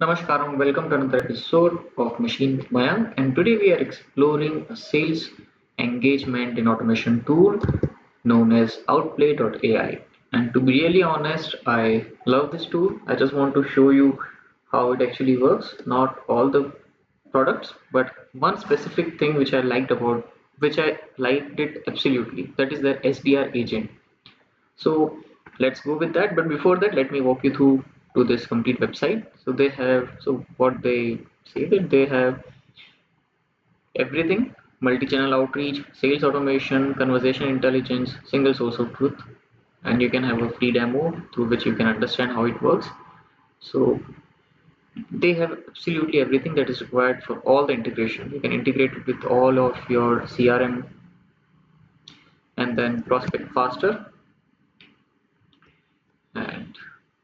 Namaskar and welcome to another episode of Machine with Mayank. And today we are exploring a sales engagement and automation tool known as Outplay.ai. And to be really honest, I love this tool. I just want to show you how it actually works. Not all the products, but one specific thing which I liked it absolutely. That is the SDR agent. So let's go with that. But before that, let me walk you through to this complete website. So they have, so what they say that they have everything: multi-channel outreach, sales automation, conversation intelligence, single source of truth, and you can have a free demo through which you can understand how it works. So they have absolutely everything that is required for all the integration. You can integrate it with all of your CRM and then prospect faster, and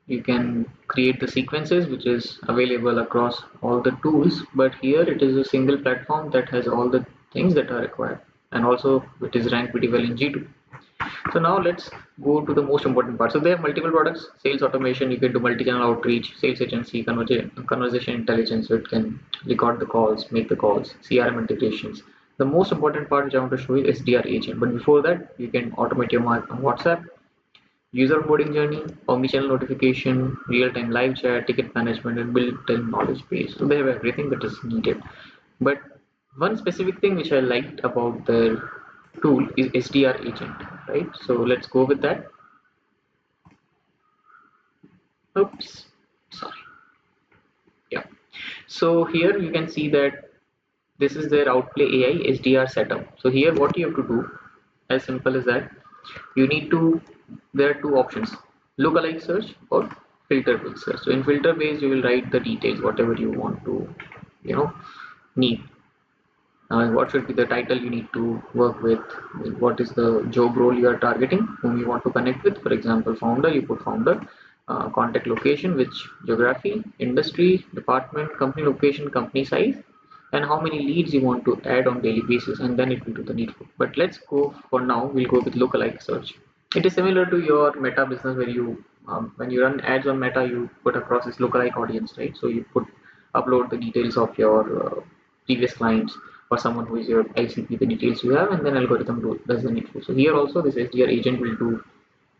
you can create the sequences which is available across all the tools, but here it is a single platform that has all the things that are required, and also it is ranked pretty well in G2. So now let's go to the most important part. So they have multiple products: sales automation, you can do multi-channel outreach, sales agency, conversation intelligence, so it can record the calls, make the calls, CRM integrations. The most important part which I want to show you is SDR agent, but before that you can automate your WhatsApp, user onboarding journey, omnichannel notification, real-time live chat, ticket management, and built-in knowledge base. So they have everything that is needed. But one specific thing which I liked about their tool is SDR agent, right? So let's go with that. Oops, sorry. Yeah. So here you can see that this is their Outplay AI SDR setup. So here what you have to do, as simple as that, you need to, there are two options: lookalike search or filter based search. So in filter based you will write the details whatever you want to, you know, need. What should be the title you need to work with, what is the job role you are targeting, whom you want to connect with. For example, founder, you put founder, contact location, which geography, industry, department, company location, company size, and how many leads you want to add on daily basis, and then it will do the needful. But let's go, for now we'll go with lookalike search. It is similar to your Meta business where you, when you run ads on Meta, you put across this lookalike audience, right? So you put, upload the details of your previous clients or someone who is your ICP, the details you have, and then algorithm does the needful. So here also this SDR agent will do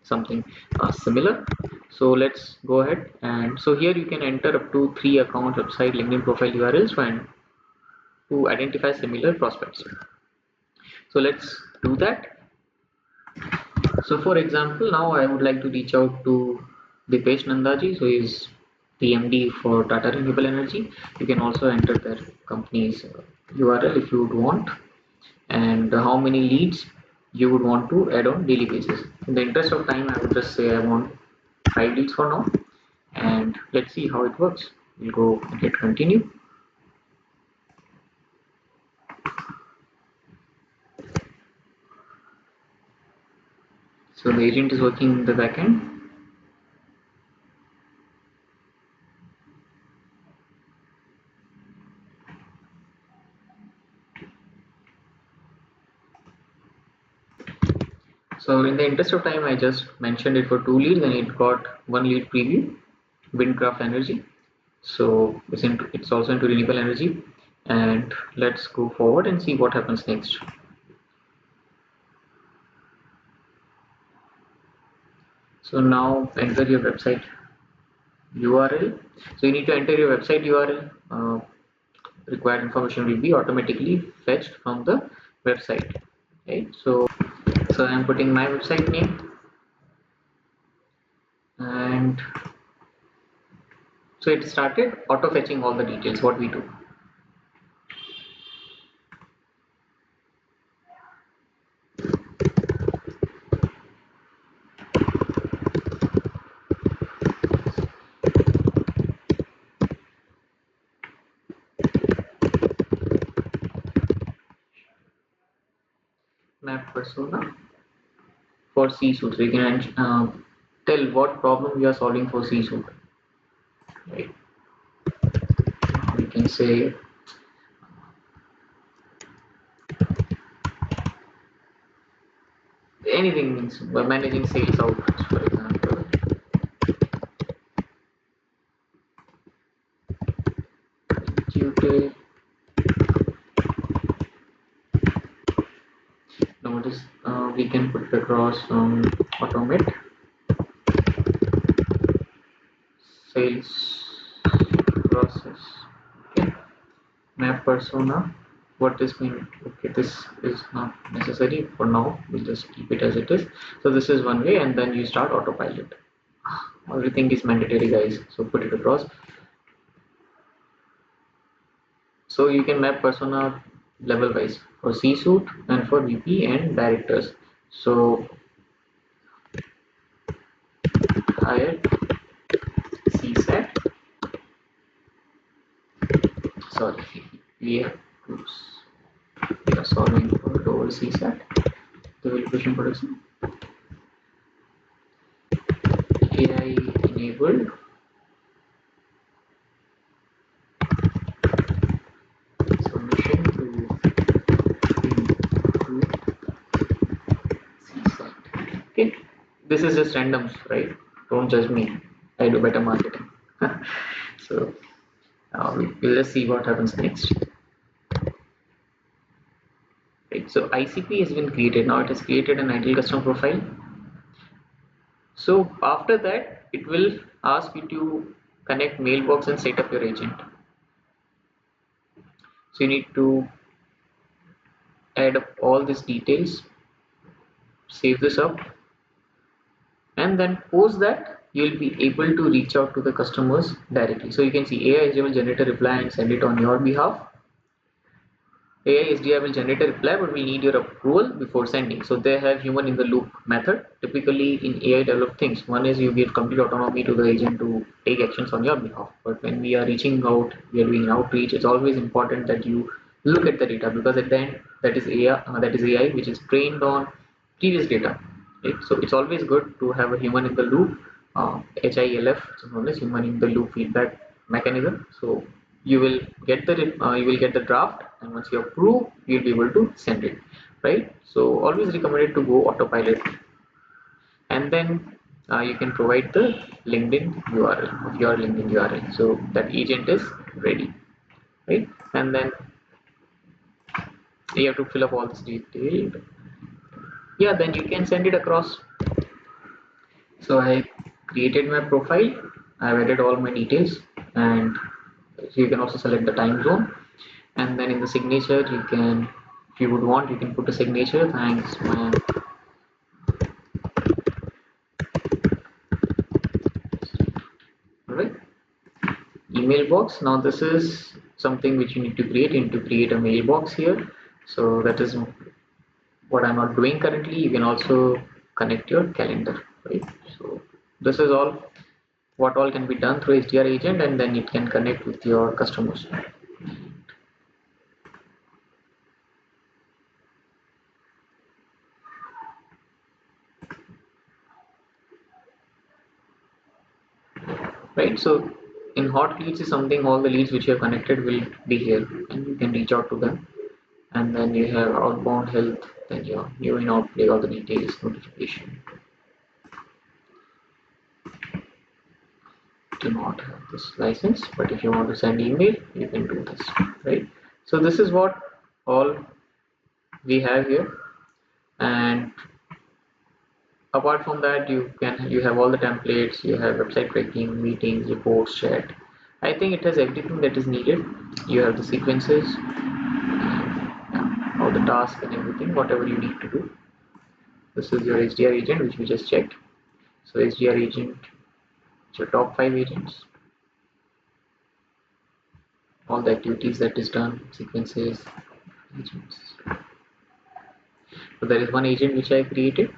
something similar. So let's go ahead, and so here you can enter up to 3 account, website, LinkedIn profile URLs and to identify similar prospects. So let's do that. So for example, now I would like to reach out to Dipesh Nandaji, so he's the MD for Tata Renewable Energy. You can also enter their company's URL if you would want, and how many leads you would want to add on daily basis. In the interest of time, I would just say I want 5 leads for now, and let's see how it works. We'll go and hit continue. So the agent is working in the backend. So in the interest of time, I just mentioned it for 2 leads and it got 1 lead preview, Windcraft Energy. So it's also into renewable energy, and let's go forward and see what happens next. So now enter your website URL. So you need to enter your website URL. Required information will be automatically fetched from the website. Right. So I am putting my website name, and so it started auto fetching all the details what we do. Map persona for C-suite. So you can tell what problem you are solving for C-suite. Right. We can say anything, means by managing sales outreach, for example. executed. Now this we can put it across automate sales process. Okay. Map persona. What this means? Okay, this is not necessary for now. We'll just keep it as it is. So this is one way, and then you start autopilot. Everything is mandatory, guys. So put it across. So you can map persona level wise for C-suite and for VP and directors. So higher CSAT. Sorry, we have to we are solving for lower CSAT. The validation production AI enabled submission to CSAT. Okay, this is just randoms, right? Don't judge me. I do better marketing. So we'll just see what happens next. Right, so ICP has been created. Now it has created an ideal customer profile. So after that, it will ask you to connect mailbox and set up your agent. So you need to add up all these details, save this up, and then post that you'll be able to reach out to the customers directly. So you can see AI will generate a reply and send it on your behalf. AI SDR will generate a reply, but we need your approval before sending. So they have human in the loop method. Typically in AI developed things, one is you give complete autonomy to the agent to take actions on your behalf. But when we are reaching out, we are doing outreach, it's always important that you look at the data, because at the end that is AI which is trained on previous data. Right? So it's always good to have a human in the loop, HILF, which is known as human in the loop feedback mechanism. So you will get the draft, and once you approve you'll be able to send it, right? So always recommended to go autopilot, and then you can provide the LinkedIn URL of your LinkedIn URL, so that agent is ready, right? And then you have to fill up all this detail. Yeah, then you can send it across. So I created my profile, I've added all my details, and so you can also select the time zone. And then in the signature you can, if you would want, you can put a signature, thanks Mayank. Alright, email box. Now this is something which you need to create. You need to create a mailbox here. So that is what I'm not doing currently. You can also connect your calendar, right? So this is all what all can be done through SDR agent, and then it can connect with your customers. Right, so in hot leads is something, all the leads which you have connected will be here and you can reach out to them. And then you have outbound health, then your new in outplay, all the details, notification. Do not have this license, but if you want to send email you can do this, right? So this is what all we have here, and apart from that you have all the templates, you have website tracking, meetings, reports, chat. I think it has everything that is needed. You have the sequences, all the tasks and everything, whatever you need to do. This is your SDR agent which we just checked. So SDR agent, your top 5 agents, all the activities that is done, sequences, agents. So there is one agent which I created,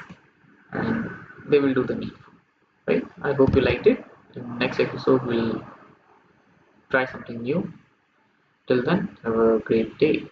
and they will do the needful, right? I hope you liked it. In next episode we'll try something new. Till then, have a great day.